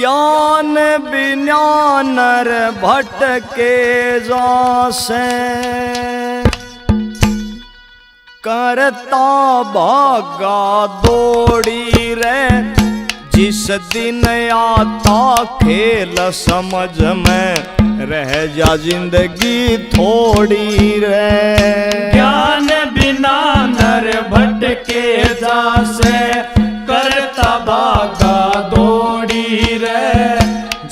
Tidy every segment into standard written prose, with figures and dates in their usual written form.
ज्ञान बिना नर भटके जासे, करता भागा दौड़ी रे, जिस दिन आता खेल समझ में रह जा जिंदगी थोड़ी रे। ज्ञान बिना नर भटके जासे, करता भागा दौड़ी रे,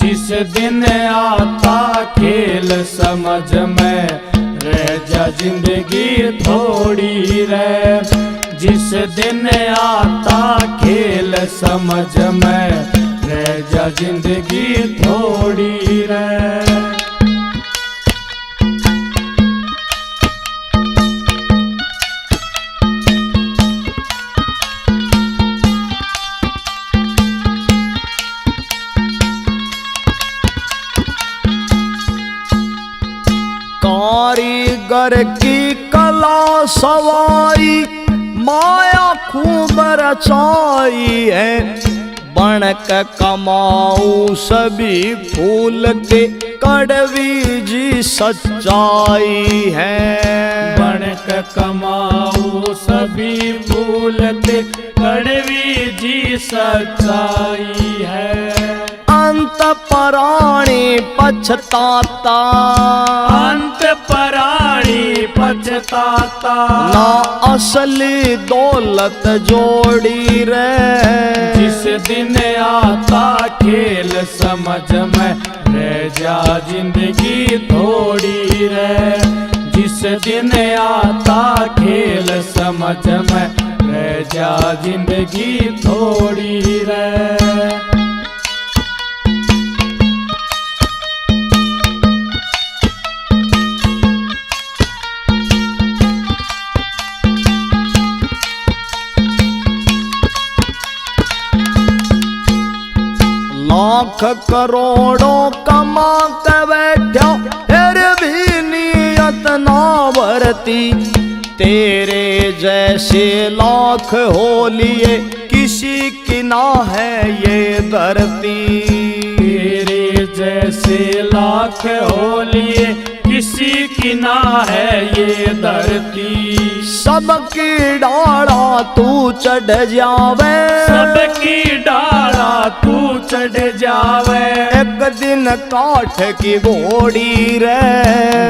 जिस दिन आता खेल समझ में रह जा जिंदगी थोड़ी रे, जिस दिन आता खेल समझ में रह जा जिंदगी थोड़ी रे। कारीगर की कला सवाई, माया खूब रचाई है, बनक कमाऊ सभी फूल के, कड़वी जी सच्चाई है। बनक कमाऊ सभी फूल के, कड़वी जी सच्चाई है। अंत पराणी पछताता, अंत पराणी पछताता, ना असली दौलत जोड़ी रे, जिस दिन आता खेल समझ में रह जा जिंदगी थोड़ी रे, जिस दिन आता खेल समझ में रह जा जिंदगी थोड़ी रे। लाख करोड़ों कमा के बैठा, फिर भी नियत ना भरती, तेरे जैसे लाख हो लिए, किसी की ना है ये धरती। तेरे जैसे लाख हो लिए, किसी की ना है ये धरती। सबकी डाला तू चढ़ जावे, सबकी डाला तू चढ़ जावे, एक दिन काठ की घोड़ी रे,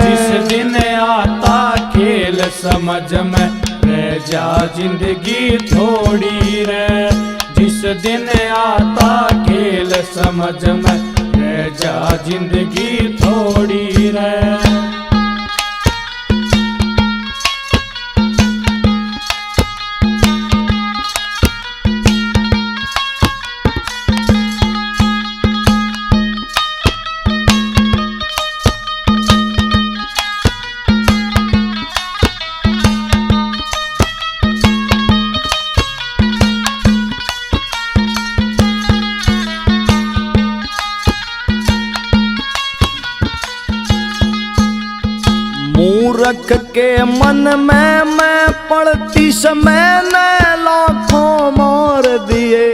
जिस दिन आता खेल समझ में रह जा जिंदगी थोड़ी रे, जिस दिन आता खेल समझ में रह जा जिंदगी थोड़ी रे। मूर्ख के मन में मैं पड़ती समय ने लाखों मार दिए,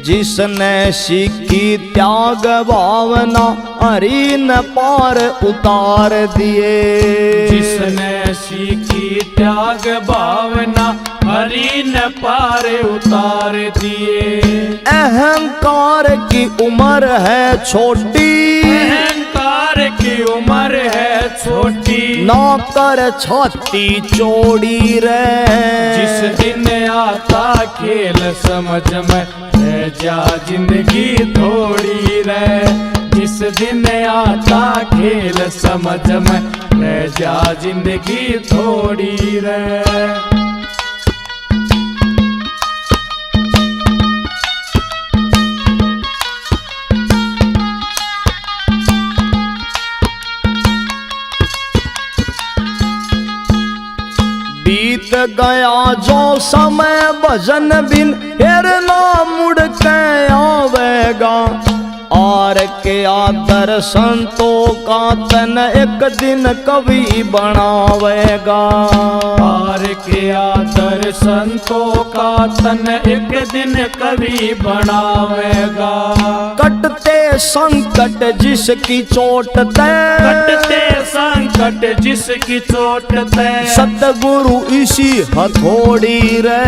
जिसने सीखी त्याग भावना हरि न पार उतार दिए। जिसने सीखी त्याग भावना हरि न पार उतार दिए। अहंकार की उम्र है छोटी, अहंकार की उम्र है छोटी, नौकर छाती चौड़ी रे, जिस दिन आता खेल समझ में रह जा जिंदगी थोड़ी रे, जिस दिन आता खेल समझ में रह जा जिंदगी थोड़ी रे। बीत गया जो समय भजन बिन, फिर ना मुड़ के आवेगा, आर के आदर संतों का तन एक दिन कवि बनावेगा। आर के आदर संतों का तन एक दिन कवि बनावेगा। कटते संकट जिसकी चोट तय, कटते संकट जिसकी चोट तय, सतगुरु इसी हथौड़ी रे।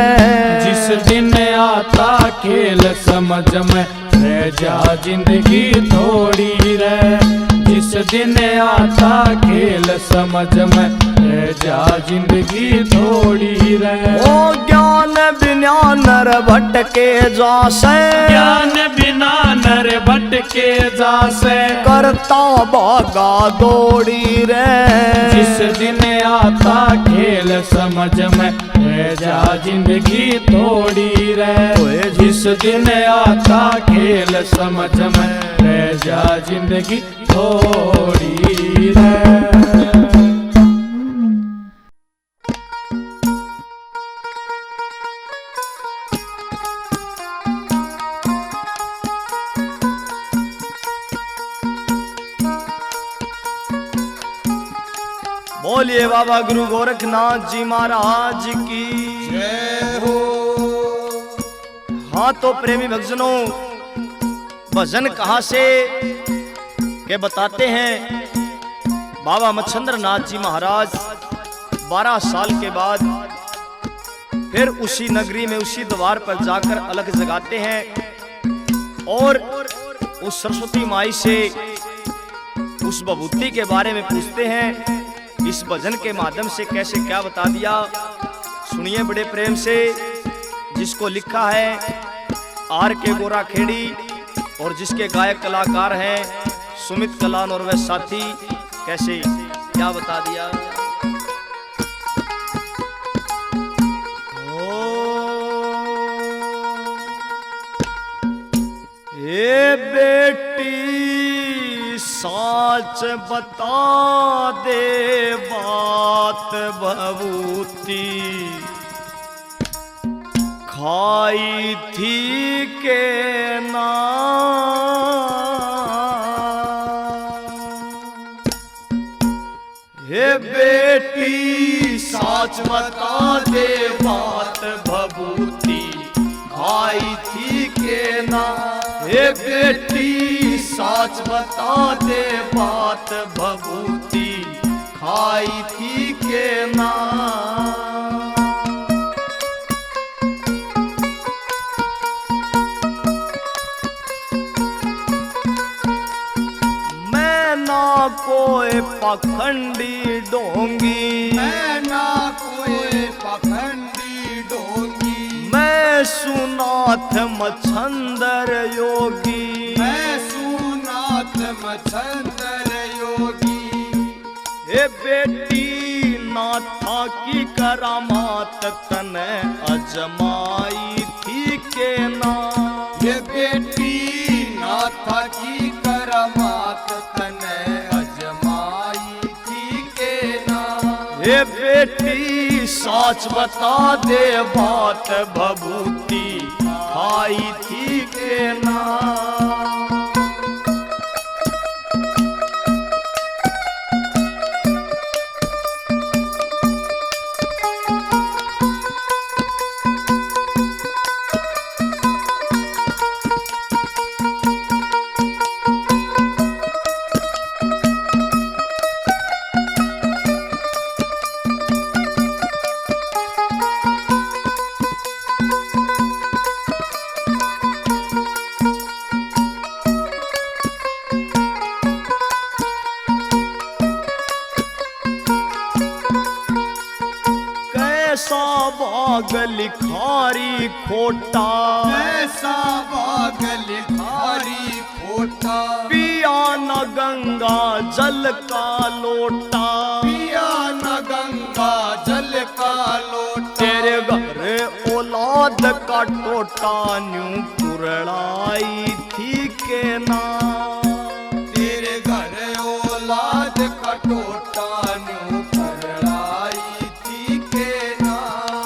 जिस दिन आता खेल समझ में रह जा जिंदगी थोड़ी रे। जिस दिन आता खेल समझ में रह जा जिंदगी थोड़ी रे। ओ ज्ञान बिना नर भटके जासे, ज्ञान बिना नर भटके जासे, करता भागा दौड़ी रे। जिस दिन आता खेल समझ में रह जा जिंदगी थोड़ी रे। जिस दिन आता खेल समझ में रह जा जिंदगी थोड़ी रे। बोलिए बाबा गुरु गोरखनाथ जी महाराज की जय हो। हाँ तो प्रेमी भक्तजनों, भजन कहाँ से के बताते हैं। बाबा मच्छंद्र नाथ जी महाराज 12 साल के बाद फिर उसी नगरी में उसी द्वार पर जाकर अलग जगाते हैं और उस सरस्वती माई से उस विभूति के बारे में पूछते हैं। इस भजन के माध्यम से कैसे क्या बता दिया, सुनिए बड़े प्रेम से। जिसको लिखा है आर के गोरा खेड़ी और जिसके गायक कलाकार हैं सुमित कलान और वह साथी, कैसे क्या बता दिया। ए बेटी साच बता दे बात भभूति, खाई थी के ना। हे बेटी साच बता दे बात भभूति, खाई थी के ना। हे बेटी साच बता दे बात भभूति, खाई थी के ना। मैं ना कोई पाखंडी डोंगी, मैं ना कोई पाखंडी डोंगी, मैं सुनाथ मच्छंदर योगी, मैं सुनाथ मच्छंदर योगी। हे बेटी नाथा की करामात तने अजमाई थी के ना। ये बेटी नाथा की करामात तने अजमाई थी के ना। हे बेटी साच बता दे बात भभूति, खाई थी के ना। कैसा बाग लिखारी खोटा, ऐसा बाग लिखारी खोटा, पिया न गंगा जल का लोटा, पिया न गंगा जल का लोटा। तेरे घर औलाद का टोटा न्यू पुरड़ाई थी के ना। तेरे घर औलाद का टोटा न्यू पुरड़ाई थी के ना।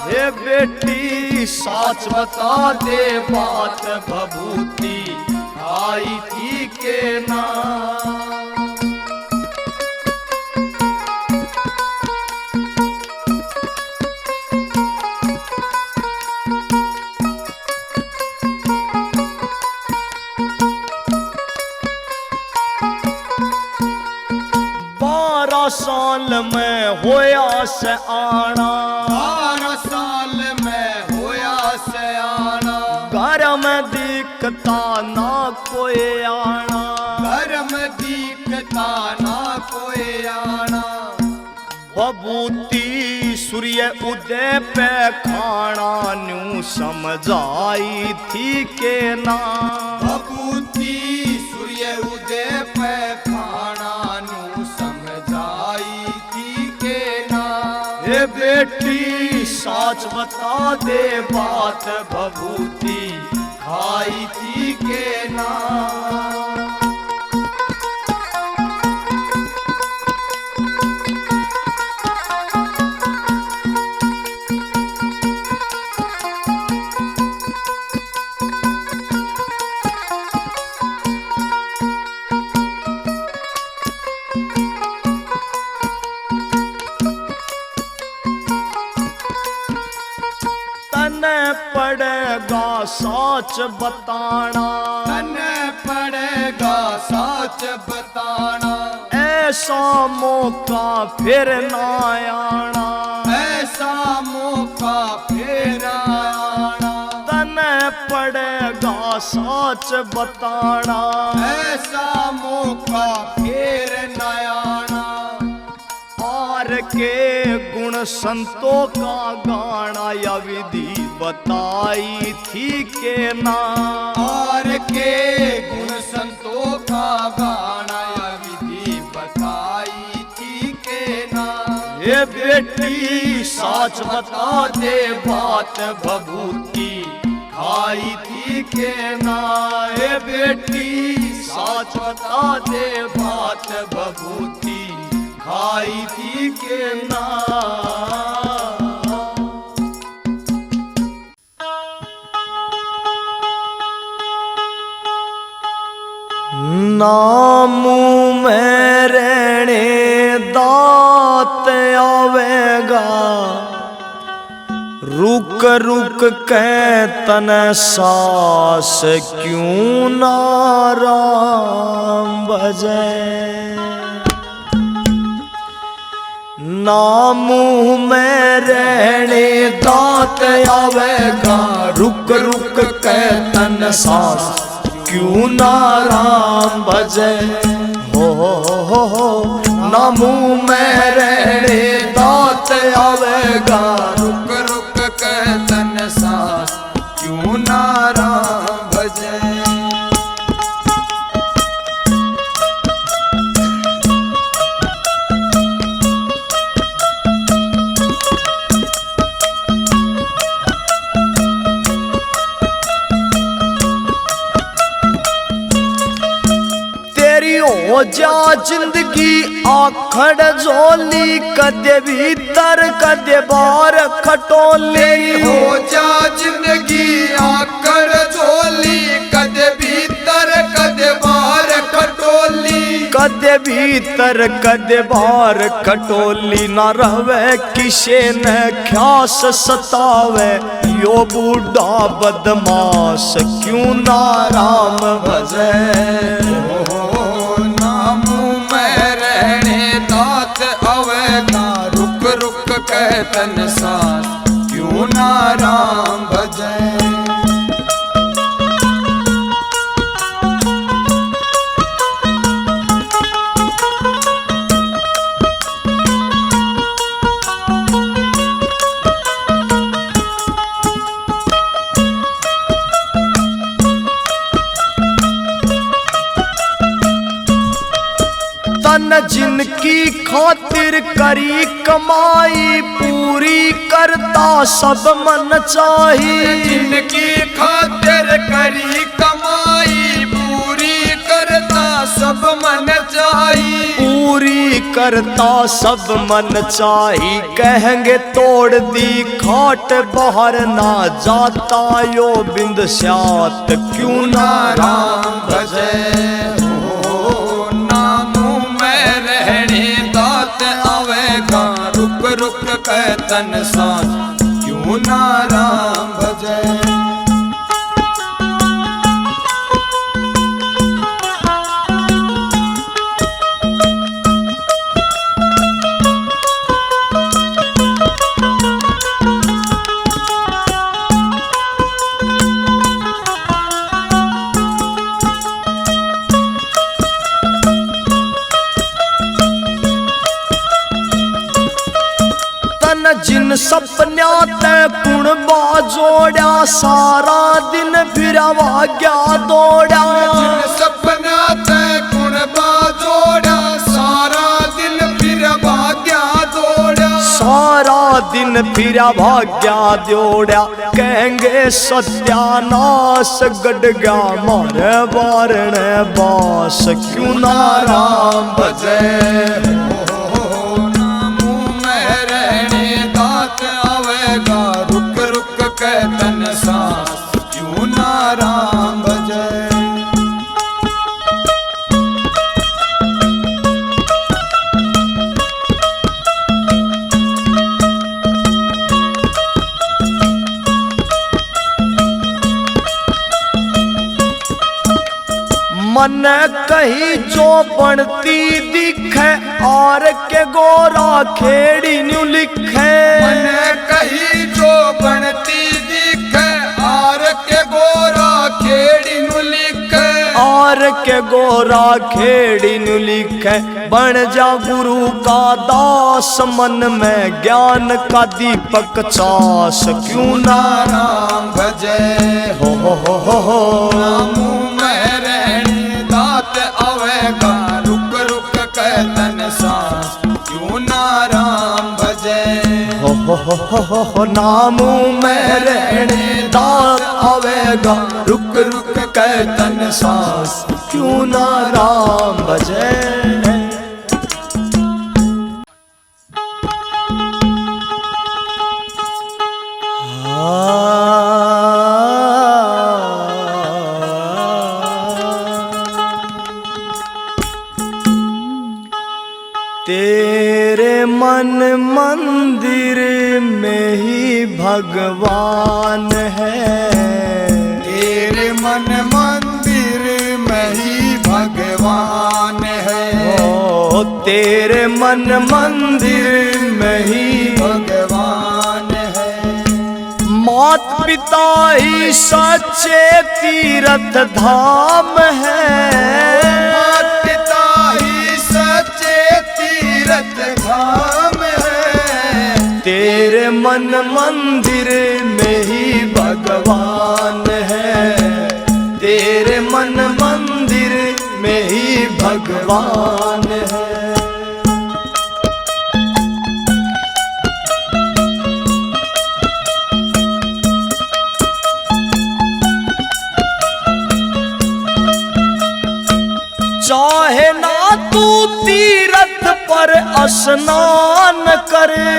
हे बेटी साच बता दे बात भभूति, खाई थी के ना। साल में होया से आना, 12 साल में होया से आना। घर में दिखता ना कोई आना, घर में दिखता ना कोई आना। बबूती सूर्य उदय पे खाना न्यू समझाई थी के ना। बबूती सूर्य उदय पे खाना न्यू समझाई थी के ना। हे बेटी साच बता दे बात, बबूती खाई थी के ना। पड़ेगा साच बताना, तने पड़ेगा साच बताना। ऐसा मौका फिर ना आना, ऐसा मौका फिर आना। तने पड़ेगा साच बताना, ऐसा मौका फिर न आना। आर के गुण संतों का गाना या विधि बताई थी के ना। और के गुण संतों का गाना या विधि बताई थी के ना। ये बेटी साच बता दे बात, बबूती खाई थी के ना। ये बेटी साच बता दे बात, बबूती खाई थी के ना। नामू में रहने दात आवेगा, रुक रुक के तन सास क्यों नाराम बजे। नामू में रहने दात आवेगा, रुक रुक के तन सास क्यों नाराम बजे। हो नामू में रहने दात आवेगा, रुक रुक के तन सास क्यों नाराम बजे। हो जा जिंदगी आखड़ झोली, कदे भीतर कदे बाहर खटोली। हो जा जिंदगी आखड़ झोली, कदे भीतर कदे बाहर खटोली। कदे भीतर कदे बाहर खटोली, ना रहवे किसे न ख्यास सतावे। यो बूढ़ा बदमाश क्यों नाराम भजे। रुक रुक के तन सास क्यों नाराम भजे। तन जिनकी खातिर करी कमाई, पूरी करता सब मन चाही। जिनकी खातिर करी कमाई, पूरी करता सब मन चाही। पूरी करता सब मन चाही, कहेंगे तोड़ दी खाट बाहर ना जाता यो बिंद स्यात क्यों ना राम भजे। नामों में रहने दात आवेगा, रुक रुक के तन सांस क्यों ना राम भजे। जिन सपन्या ते कुण बाजोड़ा, सारा दिन फिर भाग्या दौड़ा। जिन सपन्या ते कुण बाजोड़ा, सारा दिन फिर भाग्या दौड़ा। सारा दिन फिर भाग्या दौड़ा, कहेंगे सत्यानाश गड़ गया मारे बारण बास क्यों ना राम भजे। आवेगा रुक रुक के तन सांस क्यों ना राम भजे। मन कही जो बनती दिखे, और के गोरा खेड़ी न्यू लिखे। मन कही जो बनती दिखे, और के गोरा खेड़ी नु लिखे। और के गोरा खेड़ी नु लिखे, बन जा गुरु का दास मन में ज्ञान का दीपक चास क्यों ना राम भजे। हो नामों में रहने दात आवेगा, रुक रुक के तन सांस क्यों ना राम भजे। हो नामों में रहने दात आवेगा, रुक रुक के तन सांस क्यों ना राम भजे। तेरे मन मंदिर में ही भगवान है। तेरे मन मंदिर में ही भगवान है। ओ तेरे मन मंदिर में ही भगवान है। मात पिता ही सच्चे तीर्थ धाम है। मात पिता ही सच्चे तीर्थ धाम है। तेरे मन मंदिर में ही भगवान है। तेरे मन मंदिर में ही भगवान है। चाहे ना तू तीर्थ पर स्नान करे।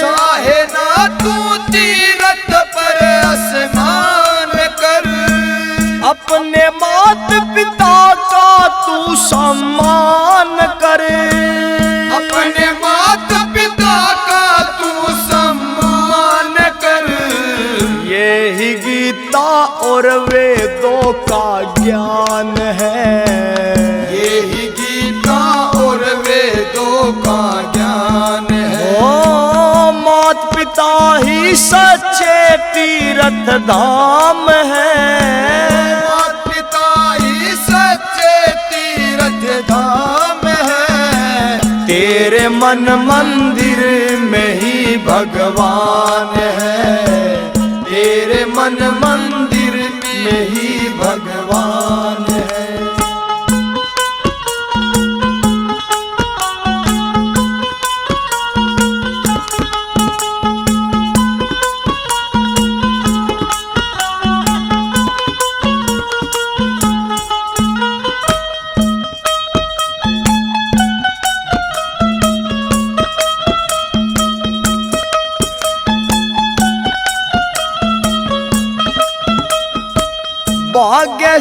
चाहे ना तू तीर्थ पर स्नान कर। अपने मात पिता का तू सम्मान करे। अपने मात पिता का तू सम्मान कर। यही गीता और वेदों का ज्ञान है। यही गीता और वेदों का ज्ञान है। ओ मात पिता ही सच्चे तीर्थ धाम है। मात पिता ही सच्चे तीर्थ धाम है। तेरे मन मंदिर में ही भगवान है। तेरे मन मंदिर में ही भगवान है।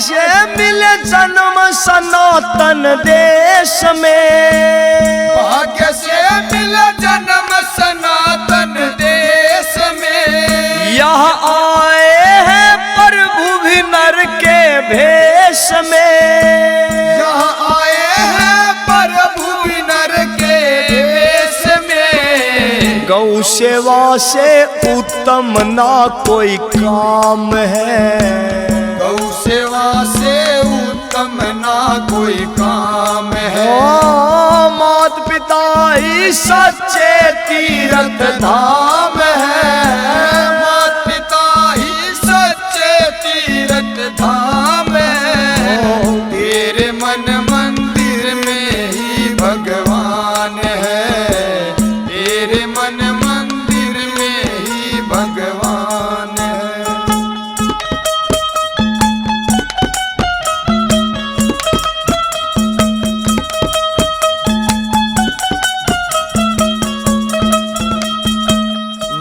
से मिले जन्म सनातन देश में, भाग्य से मिले जन्म सनातन देश में। यहाँ आए हैं प्रभु भी नर के भेष में, यहाँ आए हैं प्रभु भी नर के भेष में। गौ सेवा से उत्तम ना कोई काम है, गौ सेवा से उत्तम ना कोई काम है। मात पिता ही सच्चे तीर्थ धाम है, मात पिता ही सच्चे तीर्थ धाम है। तेरे मन मंदिर में ही भगवान है, तेरे मन मंदिर में ही भगवान है।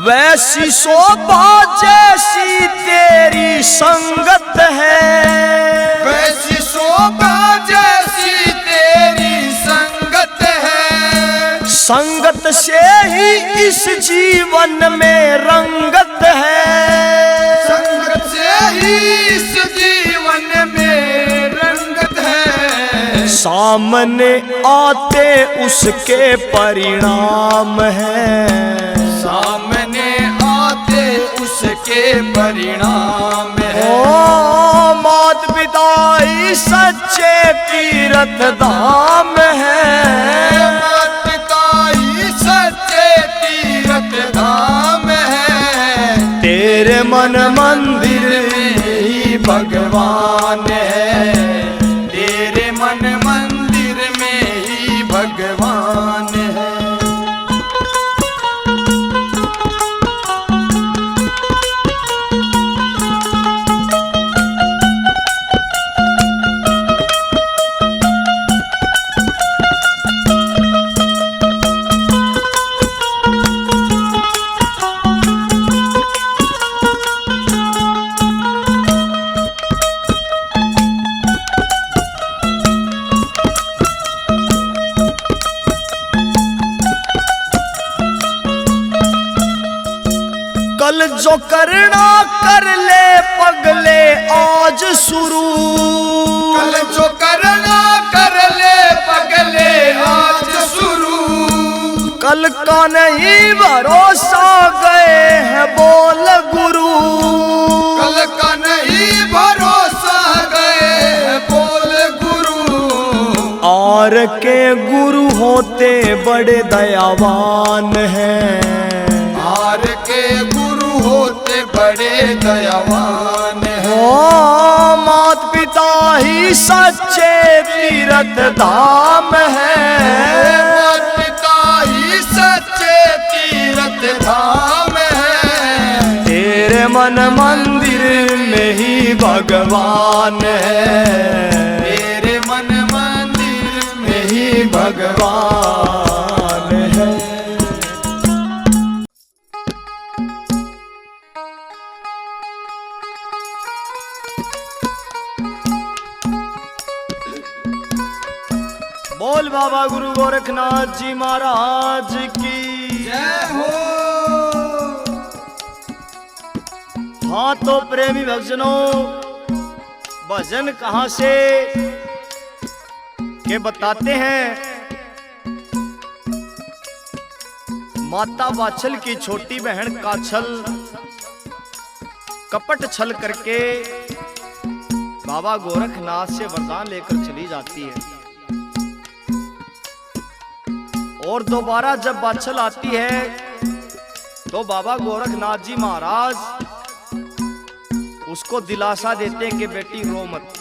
वैसी शोभा जैसी तेरी संगत है, वैसी शोभा जैसी तेरी संगत है। संगत से ही इस जीवन में रंगत है, संगत से ही इस जीवन में रंगत है। सामने आते उसके परिणाम है, सामने आते उसके परिणाम है। ओ मात पिता ही सच्चे तीर्थ धाम है, मात पिता ही सच्चे तीर्थ धाम है। तेरे मन मंदिर में ही भगवान है, तेरे मन मंदिर में ही भगवान है। कल जो करना कर ले पगले आज शुरू, कल जो करना कर ले पगले आज शुरू। कल का नहीं भरोसा गए हैं बोल गुरु, कल का नहीं भरोसा गए हैं बोल गुरु। और के गुरु होते बड़े दयावान हैं, हार के गुरु होते बड़े दयावान हैं। ओ मात पिता ही सच्चे तीर्थ धाम है, मात पिता ही सच्चे तीर्थ धाम है। तेरे मन मंदिर में ही भगवान है, तेरे मन मंदिर में ही भगवान है। बोल बाबा गुरु गोरखनाथ जी महाराज की जय हो। हाँ तो प्रेमी भक्तजनों, भजन कहां से के बताते हैं। माता वात्सल की छोटी बहन काछल कपट छल करके बाबा गोरखनाथ से वरदान लेकर चली जाती है, और दोबारा जब वात्सल आती है तो बाबा गोरखनाथ जी महाराज उसको दिलासा देते हैं कि बेटी रो मत।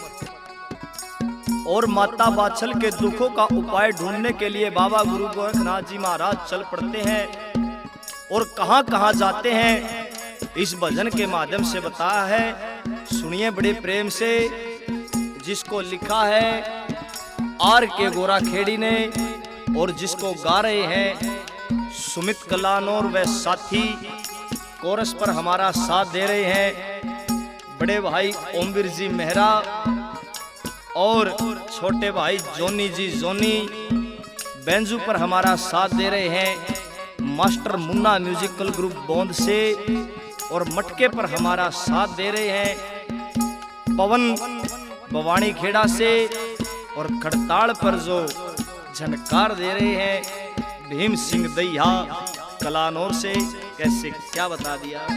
और माता वात्सल के दुखों का उपाय ढूंढने के लिए बाबा गुरु गोरखनाथ जी महाराज चल पड़ते हैं, और कहां कहां जाते हैं इस भजन के माध्यम से बताया है। सुनिए बड़े प्रेम से, जिसको लिखा है आर के गोरा खेड़ी ने, और जिसको गा रहे हैं सुमित कलानौर व साथी। कोरस पर हमारा साथ दे रहे हैं बड़े भाई ओमवीर जी मेहरा। और छोटे भाई जोनी जी जोनी बेंजू पर हमारा साथ दे रहे हैं मास्टर मुन्ना म्यूजिकल ग्रुप बोंद से, और मटके पर हमारा साथ दे रहे हैं पवन भवानी खेड़ा से, और खड़ताल पर जो झनकार दे रहे हैं भीम सिंह दैया कलानौर से। कैसे क्या बता दिया।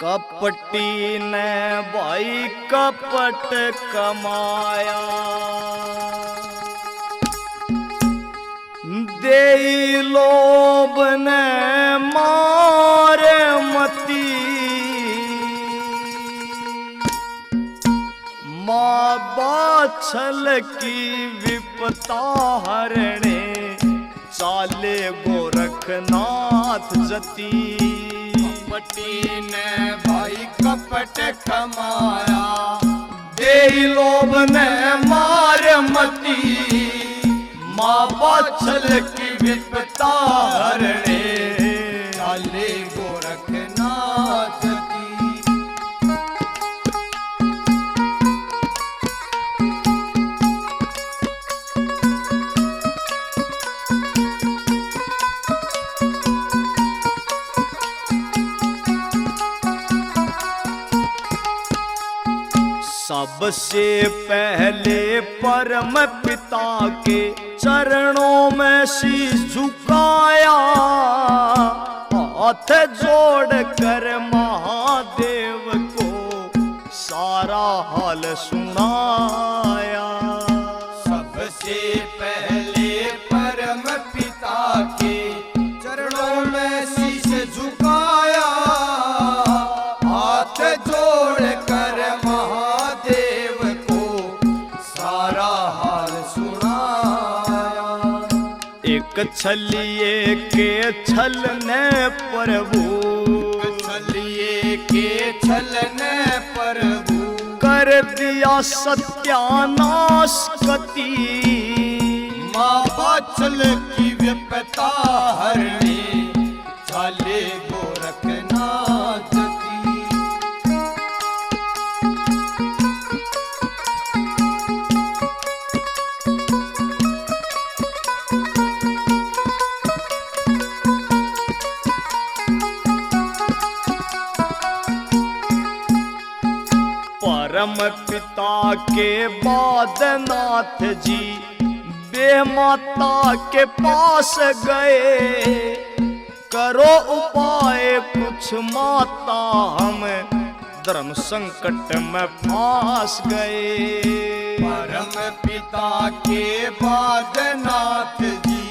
कपटी ने भाई कपट कमाया, देई लोभ ने मारे मती, माँ बाछल की विपता हरणे, चाले गोरखनाथ जती। कपटी ने भाई कपट कमाया, देई लोभ ने मार मती, माँ बाछल की विपता हरणे, चाले गोरखनाथ दी। सबसे पहले परम पिता के चरणों में शीश झुकाया, हाथ जोड़ कर महादेव को सारा हाल सुनाया। सबसे पहले परम पिता के चरणों में शीश झुकाया, हाथ जोड़ कर महादेव को सारा हाल सुनाया। एक छलिए के छलने प्रभु, छलिए के छलने प्रभु, कर दिया सत्यानाश कति, माँ बाछल की विपता हरणे, चाले गोरखनाथ दी। परम पिता के बाद नाथ जी बे माता के पास गए, करो उपाय कुछ माता हम धर्म संकट में फांस गए। परम पिता के बाद नाथ जी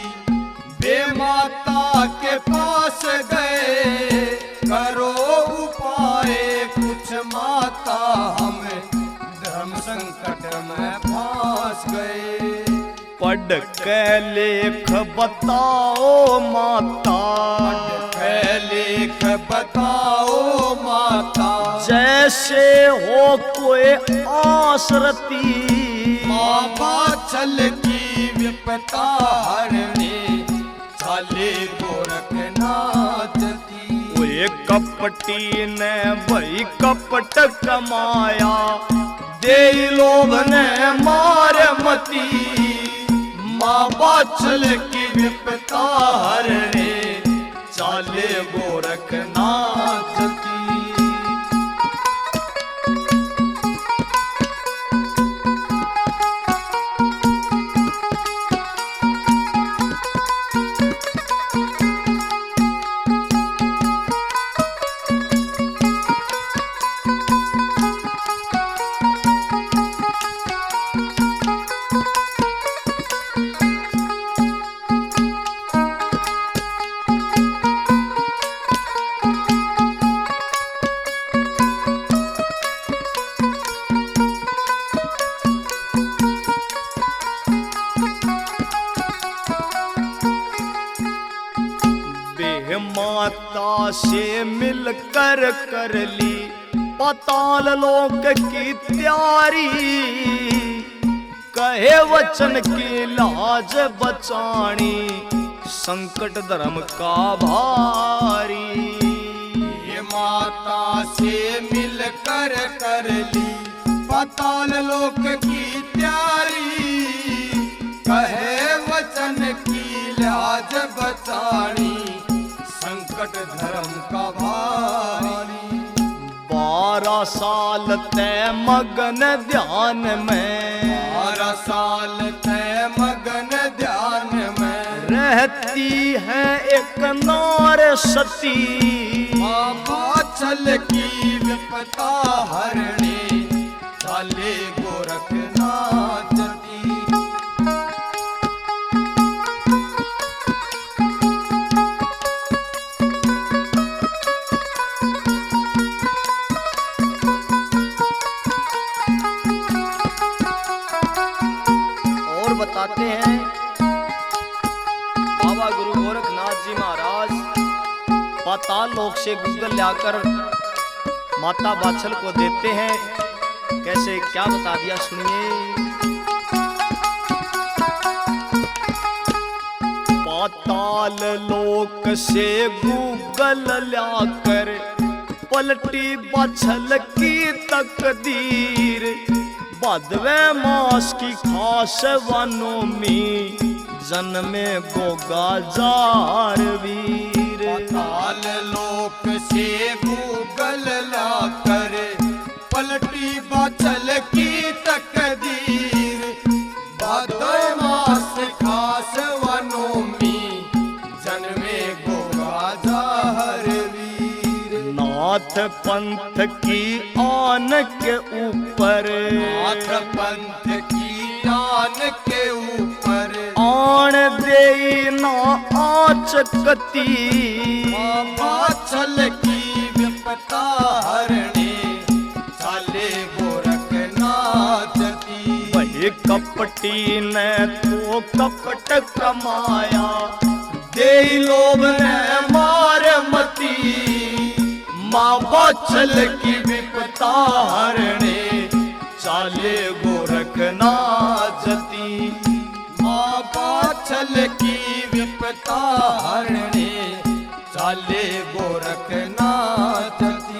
बे माता के पास गए, करो उपाय कुछ माता हम धर्म संकट में फांस गए। पढ़ के लेख बताओ माता, लेख बताओ माता, जैसे हो कोई आसरती, माँ बाछल की विपता हरणे, चाले गोरखनाथ दी। वे कपटी ने वही कपट कमाया, देई लोभ ने मार मती, माँ बाछल की विपता हरणे, चाले गोरखनाथ की। माता से मिलकर कर ली पाताल लोक की तैयारी, कहे वचन की लाज बचानी, संकट धर्म का भारी। ये माता से मिलकर कर ली पाताल लोक की तैयारी, कहे वचन की लाज बचानी, संकट धर्म का भारी। 12 साल तय मगन ध्यान में, 12 साल तय मगन ध्यान में, रहती है एक नार सती, बाछल की विपता हरणी, चाले गोरखनाथ जती। और बताते हैं बाबा गुरु गोरखनाथ जी महाराज पाताल लोक से गुग्गल लाकर माता बाछल को देते हैं। कैसे क्या बता दिया सुनिए। पाताल लोक से गुग्गल लाकर पलटी बाछल की तकदीर, भादवे मास की खास वनोमी, जन्मे गोगा जार वीर। पाताल लोक से गुग्गल लाकर पलटी बाछल की तकदीर, भादवे मास खास वनोमी, जन्मे गोगा जार वीर। नाथ पंथ की आन के ऊपर, नाथ पंथ की आन के ऊपर, आन दे ना आचकती, बाछल की विपता हरणी, चाले गोरखनाथ जती। वही कपटी ने तो कपट कमाया, दे लोभ ने मार मती, माँ बाछल की विपता हरणे, चाले गोरखनाथ जती। माँ बाछल की विपता हरणे, चाले गोरखनाथ जती।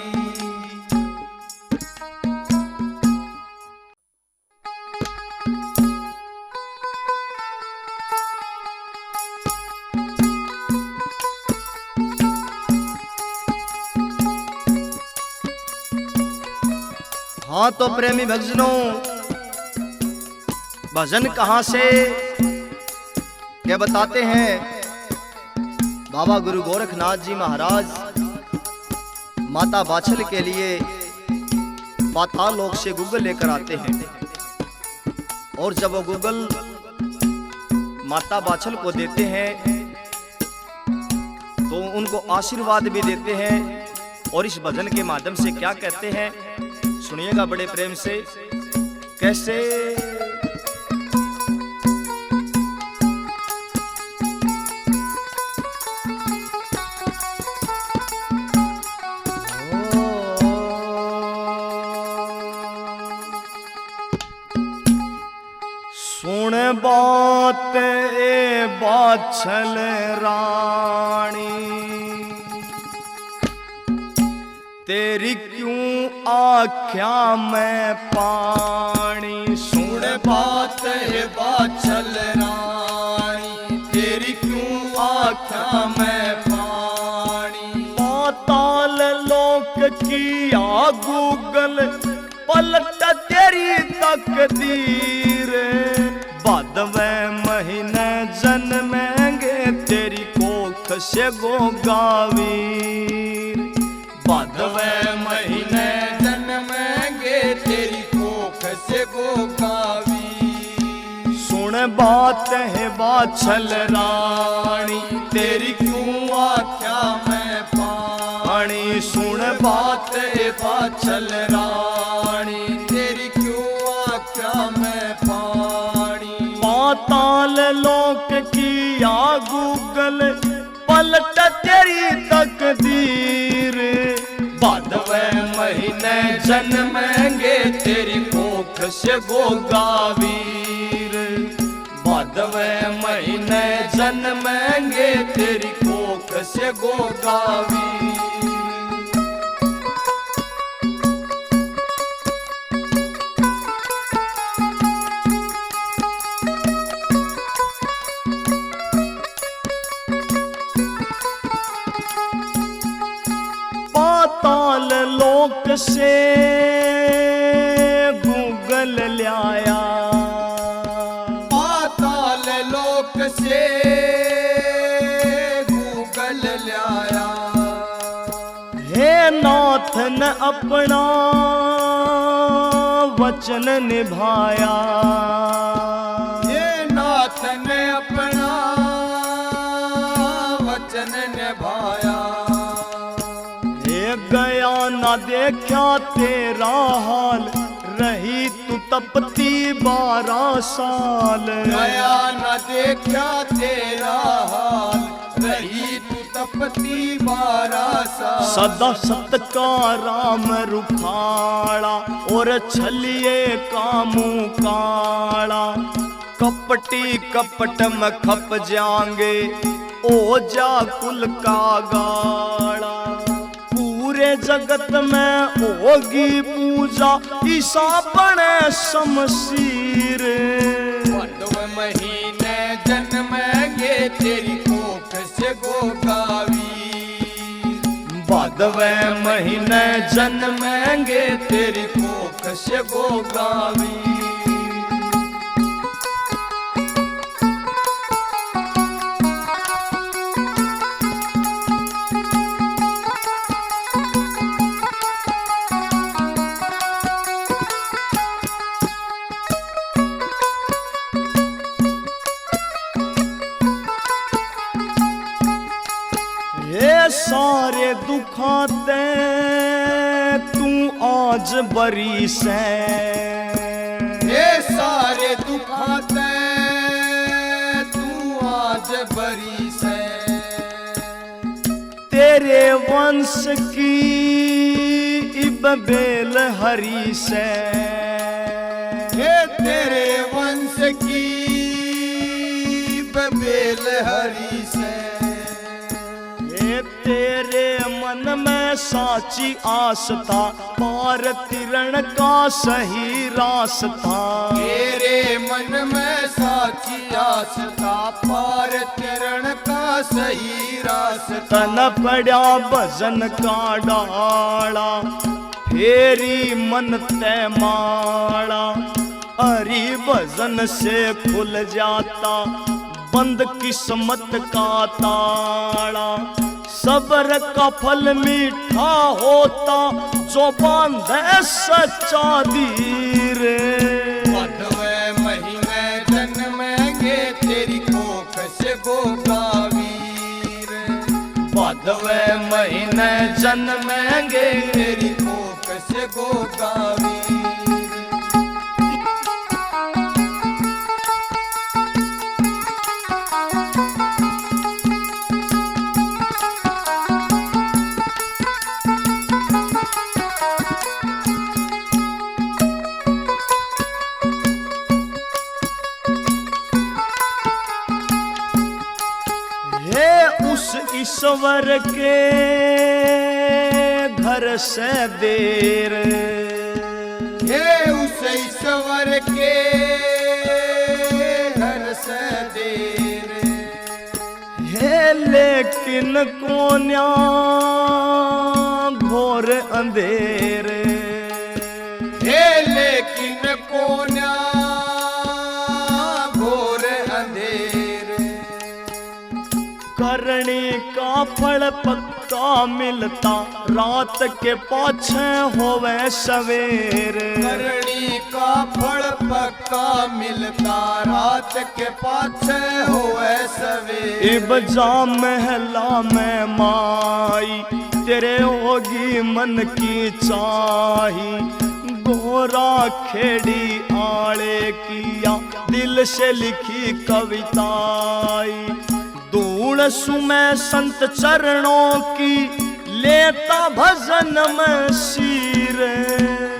हाँ तो प्रेमी भक्तों, भजन कहाँ से क्या बताते हैं। बाबा गुरु गोरखनाथ जी महाराज माता बाछल के लिए पाताल लोक से गुग्गल लेकर आते हैं, और जब वो गुग्गल माता बाछल को देते हैं तो उनको आशीर्वाद भी देते हैं। और इस भजन के माध्यम से क्या कहते हैं सुनिएगा बड़े प्रेम से। कैसे सुन बात ए बाछल रानी, तेरी क्यों आख्या में पानी। सुन बात है बाछल रानी, तेरी क्यों आख्या में पानी। पाताल लोक की आ गुग्गल पलट तेरी तकदीर, भादवे महीने जन्मेंगे तेरी कोख से गोगावीर। भादवे महीने जन्मेंगे तेरी कोख से गोगावी। सुन बात है बाछल रानी, तेरी क्यों आख्या में पानी। सुन बात है बाछल रानी, तेरी क्यों आख्या में पानी। पाताल लोक की आ गुग्गल पलट तेरी तकदीर, भादवे महीने जन्मेंगे तेरी कोख से गोगावी। महीने जन्मेंगे तेरी कोख से गोगावी। पाताल लोक से गूगल लाया, पाताल लोक से गूगल लाया। हे नाथ ने अपना वचन निभाया, हे नाथ ने अपना वचन निभाया। गया ना देखा तेरा हाल, रही तू तपती 12 साल। गया न देखा तेरा हाल, रही तू तपती 12 साल। सदा सत का राम रुखाड़ा, और छलिए कामू काड़ा। कपटी कपट में खप जाएंगे, ओजा कुल का गाड़ा। पूरे जगत में होगी पूजा, ईसा बने शमशीर। भादव महीने जन्मेंगे तेरी कोख से गोगावी। भादव महीने जन्मेंगे तेरी कोख से गोगावी। सारे दुखाते तू आज बरी से, ये सारे दुखाते तू आज बरी से। तेरे वंश की इब बेल हरी से, ये तेरे वंश की बेल हरी से। तेरे मन में साची आस था, पार तिरण का सही रास्ता। तेरे मन में साची आस था, पार तिरण का सही रास्ता। तन पड़ा भजन का डाला, फेरी मन तय माड़ा। हरि भजन से खुल जाता, बंद किस्मत का ताड़ा। सब्र का फल मीठा होता, जो बांधे सच्चा धीर। भादव महीने जन्मेंगे तेरी कोख से गोगावी। भादव महीने जन्मेंगे तेरी कोख से गोगावी। ईश्वर के घर से देर, हे उस ईश्वर के घर से देर। हे लेकिन कोन्या घोर अंधेर। हे लेकिन कोन्या घोर अंधेर। करनी का फल पक्का मिलता, रात के पाछे होवे सवेर। करनी का फल पक्का मिलता, रात के पाछे होवे सवेर। इब जा महला में माई, तेरे होगी मन की चाही। गोरा खेड़ी आले किया, दिल से लिखी कविताई। धूल सुमै संत चरणों की, लेता भजन में शीर।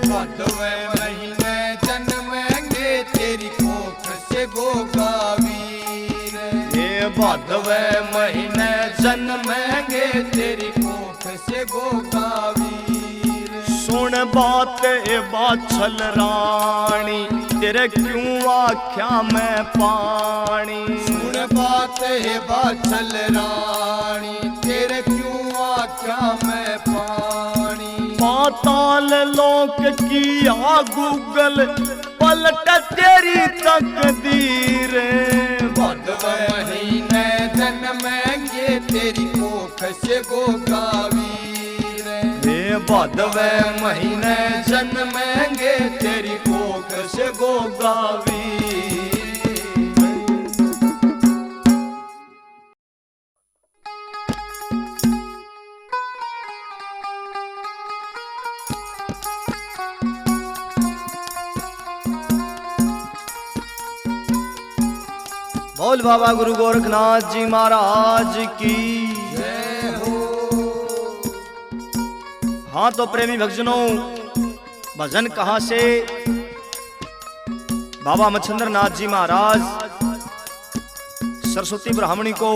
भादव महीने जन्मेंगे तेरी कोख से गोगावी। भदवे महीने जन्मेंगे तेरी कोख से गोगावीर। सुन बात ए बाछल रानी, तेरे क्यों आख्या में पानी। सुन बात है बाछल रानी, तेरे क्यों आख्या में पानी। पाताल लोक किया गूगल, पलट तेरी तकदीर। भदवे महीने जन्मेंगे तेरी कोख से गोगावीर। हे भदवे महीने जन्मेंगे तेरी कोख से गोगावीर। बोल बाबा गुरु गोरखनाथ जी महाराज की। जय हो। हाँ तो प्रेमी भक्तजनों, भजन कहाँ से बाबा मच्छिंद्र नाथ जी महाराज सरस्वती ब्राह्मणी को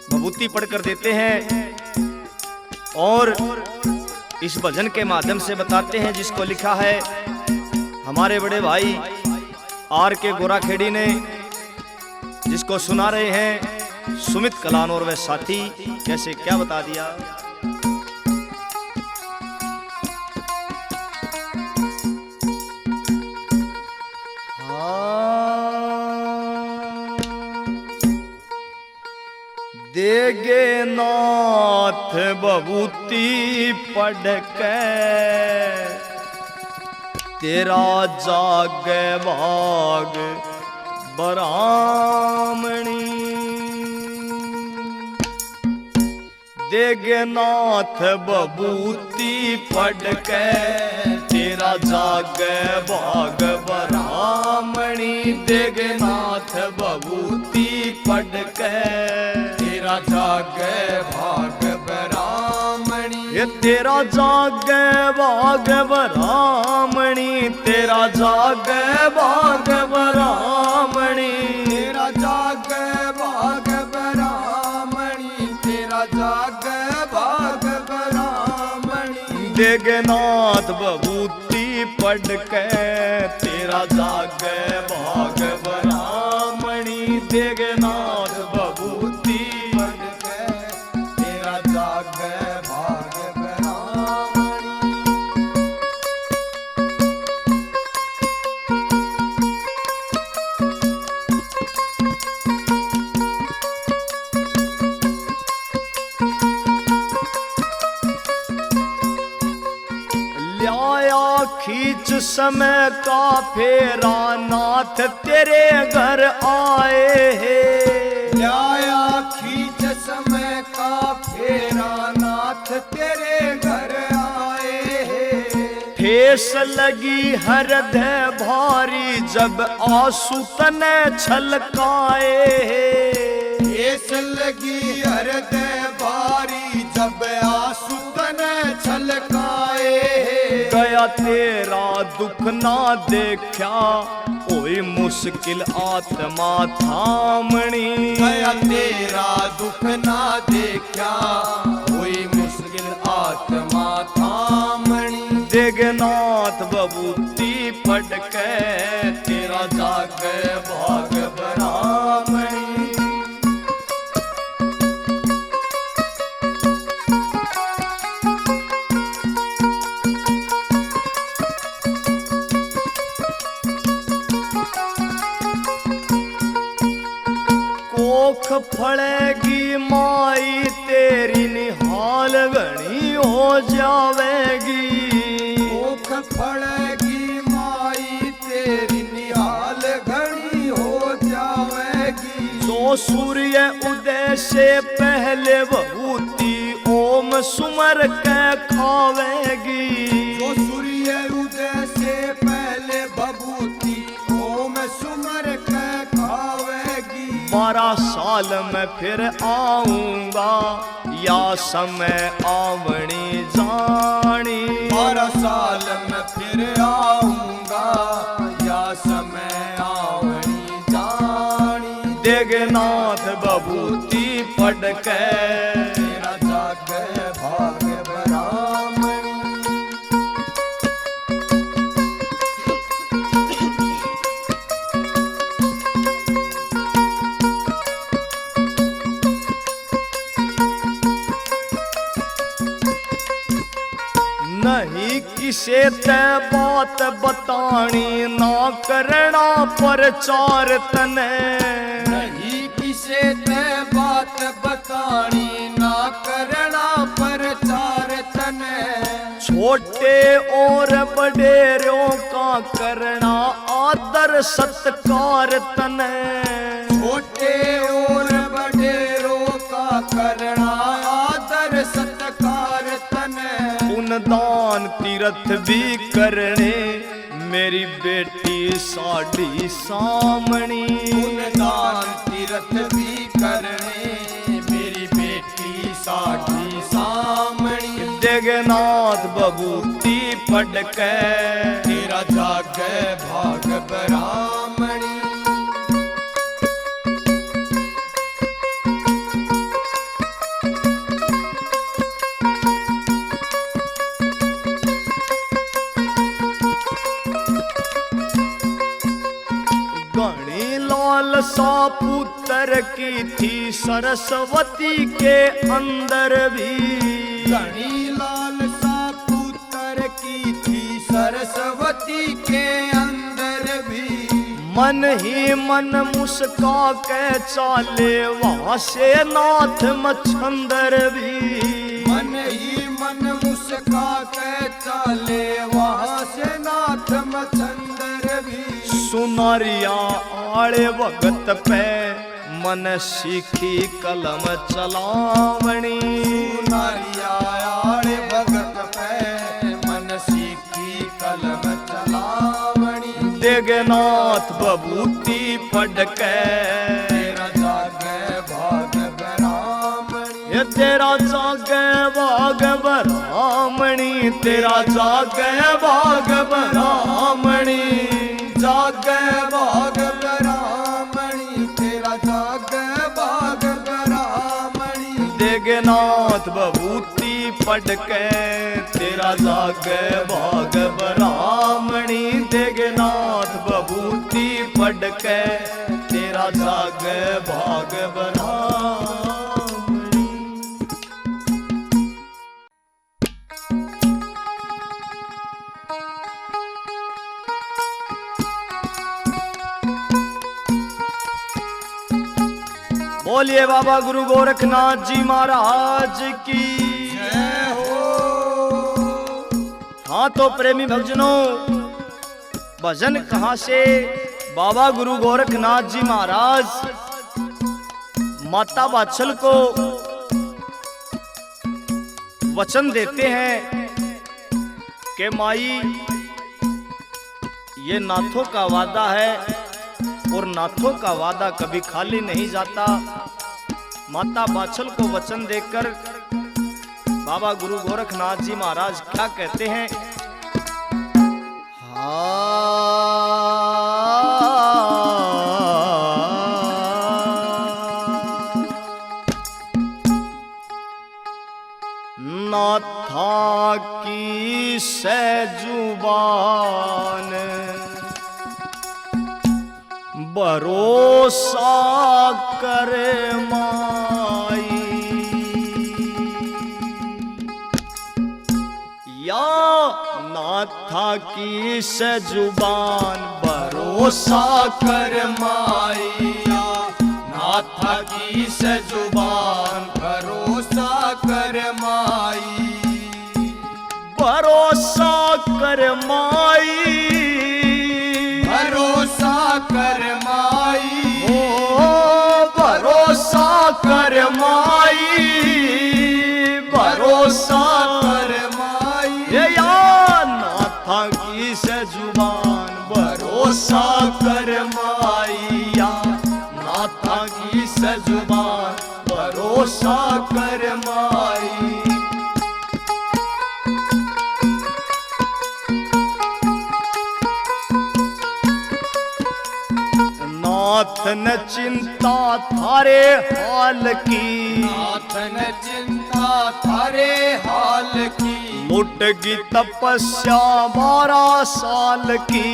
भभूति पढ़कर देते हैं और इस भजन के माध्यम से बताते हैं, जिसको लिखा है हमारे बड़े भाई आर के गोराखेड़ी ने, जिसको सुना रहे हैं सुमित कलान और वह साथी। कैसे क्या बता दिया। देगे नाथ बबूती पढ़ के, तेरा जागे भाग बरामणी। देगे नाथ बबूती पढ़ के, तेरा जागे भाग बरामणी। देगे नाथ बबूती पढ़ के, तेरा जागे भाग बरामणी। ये तेरा जागे भाग बरामणी, तेरा जागे भाग बरामणी। तेरा जागे भाग बरामणी, तेरा जागे भाग बरामणी। देगनाथ बबूती पढ़ के, तेरा जागे भाग बरामणी। देगनाथ बबूती पढ़ के, तेरा जागे भाग बरामणी। ल्याया खींच समय का फेरा, नाथ तेरे घर आए हैं। ल्याया खींच समय का फेरा, नाथ तेरे घर आए हैं। ठेस लगी हृदय भारी, जब आंसू तने छलकाए हैं। ठेस लगी हृदय भारी, जब आंसू तने छलकाए हैं। गया तेरा दुख ना देखा, कोई मुश्किल आत्मा थामणी। गया तेरा दुख ना देखा, कोई मुश्किल आत्मा थामणी। देगनाथ बबूती पढ़ के, तेरा जागे भाग बरामणी। कोख फड़ेगी माई तेरी, निहाल घनी हो जावेगी। कोख फड़ेगी माई तेरी, निहाल घनी हो जावेगी। जो सूर्य उदय से पहले बबूती ओम सुमर के खावेगी। जो सूर्य उदय से पहले बबूती ओम सुमर के खावेगी। 12 साल में फिर आऊंगा, या समय आवणी जानी। 12 साल में फिर आऊंगा, या समय आवणी जानी। पड़के तेरा जागे भाग ब्राह्मणी। नहीं किसे ते बात बतानी ना करना प्रचार तने नहीं किसे ते बात बतानी ना करना प्रचार तने। छोटे और बड़ेरों का करना आदर सत्कार तने छोटे और बड़ेरों का करना आदर सत्कार तने। पुण्य दान तीर्थ भी करने मेरी बेटी साड़ी सामणी दान तीर्थ भी करने मेरी बेटी साड़ी सामणी। जगन्नाथ बबूती पड़के तेरा जागे भाग ब्राह्मणी। गणी लालसा पुत्र की थी सरस्वती के अंदर भी गणी लालसा पुत्र की थी सरस्वती के अंदर भी। मन ही मन मुस्का के चाले वहां से नाथ मच्छंदर भी मन ही मन मुस्का के चाले वहां से नाथ मच्छंदर भी। सुनारिया आड़े वक्त पे मन सीखी कलम चलावणी नारिया आड़े भगत पे मन सीखी कलम चलावणी। जगन्नाथ बबूती पड़के तेरा जागे भाग ब्राह्मणी। ये तेरा जागे भाग ब्राह्मणी तेरा जागे भाग ब्राह्मणी जागे भाग ब्राह्मणी तेरा जागे भाग ब्राह्मणी। जगन्नाथ बबूती पड़के तेरा जागे भाग ब्राह्मणी जगन्नाथ बबूती पड़के तेरा जागे भाग ब्राह्मणी। बोलिए बाबा गुरु गोरखनाथ जी महाराज की जय हो। हाँ तो प्रेमी भक्तजनों, भजन कहाँ से बाबा गुरु गोरखनाथ जी महाराज माता वात्सल को वचन देते हैं कि माई ये नाथों का वादा है और नाथों का वादा कभी खाली नहीं जाता। माता वात्सल को वचन देकर बाबा गुरु गोरखनाथ जी महाराज क्या कहते हैं? नाथा की सजुबान भरोसा कर माई या नाथा की सजुबान भरोसा कर माइया नाथा की सजुबान भरोसा कर माई। भरोसा कर माई भरोसा कर माई ओ भरोसा कर माई भरोसा कर माई। ये या नाथा की सजुबान भरोसा कर माइया नाथा की सजुबान भरोसा कर माई। नाथ न चिंता थारे हाल की, नाथ न चिंता थारे हाल की, लुटगी तपस्या 12 साल की,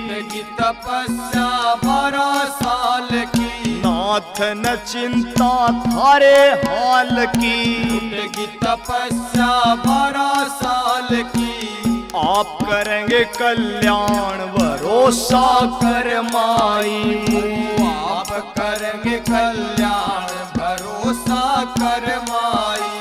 लुटगी तपस्या 12 साल की, नाथ न चिंता थारे हाल की, लुटगी तपस्या 12 साल की, आप करेंगे कल्याण भरोसा कर माई, आप करेंगे कल्याण भरोसा कर माई।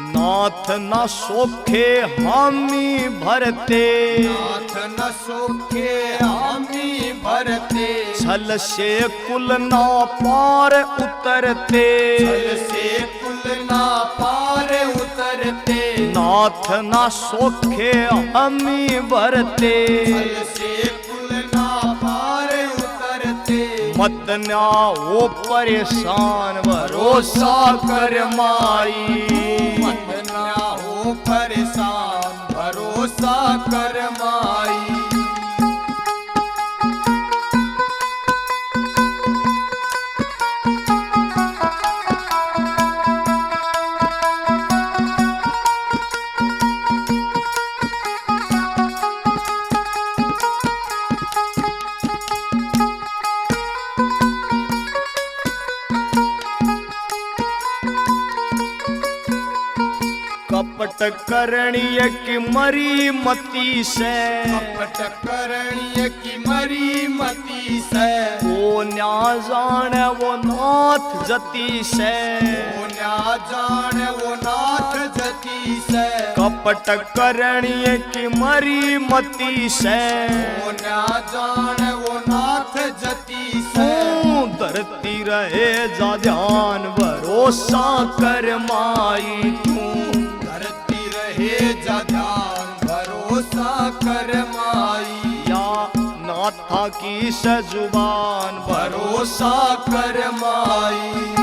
नाथ न सोखे हामी भरते, नाथ न सोखे हामी भरते, छल से कुल ना पार उतरते, छल से कुल ना पार उतरते, नाथ न सोखे हामी भरते, छल से कुल ना पार उतरते, मत ना हो परेशान भरोसा कर माई, मत ना हो परेशान भरोसा कर माई। कपट करणीय की मरी मती से, कपट करणीय की मरी मती से, वो न्या जाने वो नाथ जती से, वो ना जान वो नाथ जती से, कपट करणीय की मरी मती से, वो ना जान वो नाथ जती से, धरती रहे जा ध्यान भरोसा कर माई, धरती रहे जा ध्यान भरोसा कर माई, या नाथा की सजुबान भरोसा कर माई।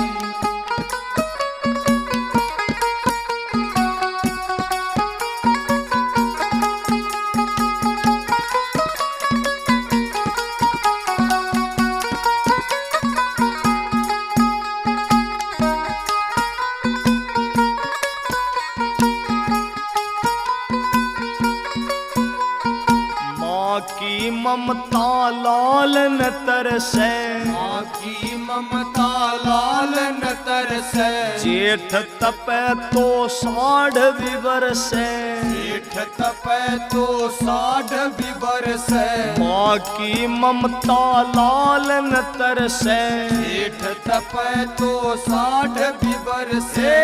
की ममता लाल न तरसे, माँ की ममता लाल न तरसे, जेठ तपे तो 60 विबरसे, जेठ तपे तो 60 विबरसे, माँ की ममता लाल न तरसे, जेठ तपे तो 60 विबरसे,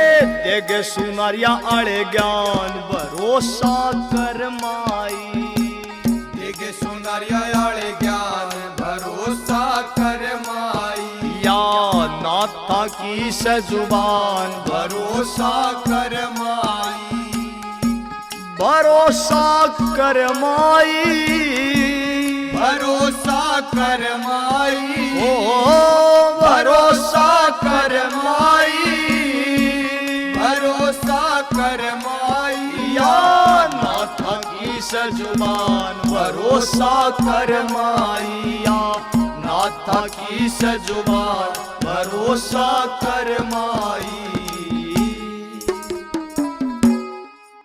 देगे सुनारिया अड़े ज्ञान भरोसा कर माई, देगे सुनारिया आले ज्ञान भरोसा कर माई, या नाथा की सजुबान भरोसा कर माई, भरोसा कर माई, भरोसा कर माई, ओ भरोसा कर माई, भरोसा कर माई, या नाथा की सजुबान भरोसा कर माई, या नाथा की सजुबान भरोसा कर माई।